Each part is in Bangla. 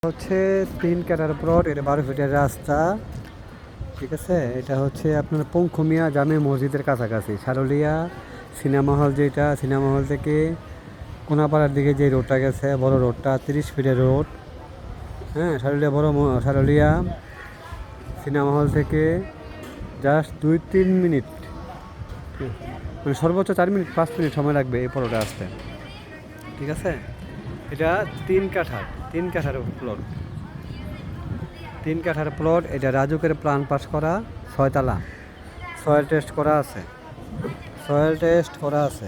হচ্ছে 3 কাঠার প্লট, এটা 12 ফিটের রাস্তা। ঠিক আছে, এটা হচ্ছে আপনার পঙ্খুমিয়া জামে মসজিদের কাছাকাছি, সারুলিয়া সিনেমা হল, যেটা সিনেমা হল থেকে কোনাপাড়ার দিকে যে রোডটা গেছে, বড় রোডটা 30 ফিটের রোড। হ্যাঁ, সারুলিয়া সিনেমা হল থেকে জাস্ট 2-3 মিনিট, মানে সর্বোচ্চ 4 মিনিট 5 মিনিট সময় লাগবে এই পরোটা আসতে। ঠিক আছে, এটা 3 কাঠার প্লট, 3 কাঠার প্লট। এটা রাজুকের প্ল্যান পাস করা, 6 তলা, সয়েল টেস্ট করা আছে,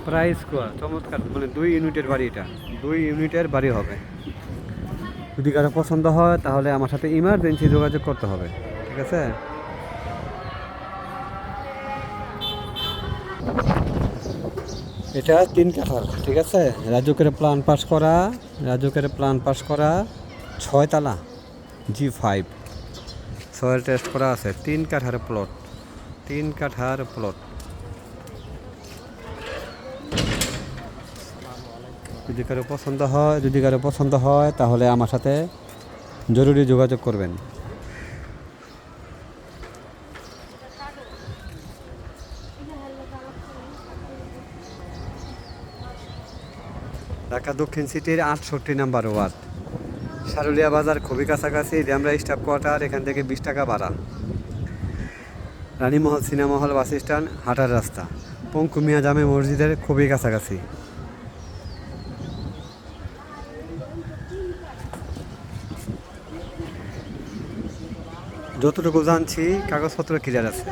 প্রাইস কোয়া চমৎকার, মানে 2 ইউনিটের বাড়ি, এটা 2 ইউনিটের বাড়ি হবে। যদি কারো পছন্দ হয় তাহলে আমার সাথে ইমার্জেন্সি যোগাযোগ করতে হবে। ঠিক আছে, এটা 3 কাঠার। ঠিক আছে, রাজুকের প্ল্যান পাস করা 6 তলা, G5, সয়েল টেস্ট করা আছে। 3 কাঠার প্লট। যদি কারো পছন্দ হয় তাহলে আমার সাথে জরুরি যোগাযোগ করবেন। ঢাকা দক্ষিণ সিটির 68 নম্বর ওয়ার্ড, সারুলিয়া বাজার খুবই কাছাকাছি, ড্যামরা স্টাফ কোয়ার্টার, এখান থেকে 20 টাকা ভাড়া। রানীমহল সিনেমা হল বাস স্ট্যান্ড, হাঁটার রাস্তা, পঙ্কুমিয়া জামে মসজিদের খুবই কাছাকাছি। যতটুকু জানছি কাগজপত্র ক্লিয়ার আছে।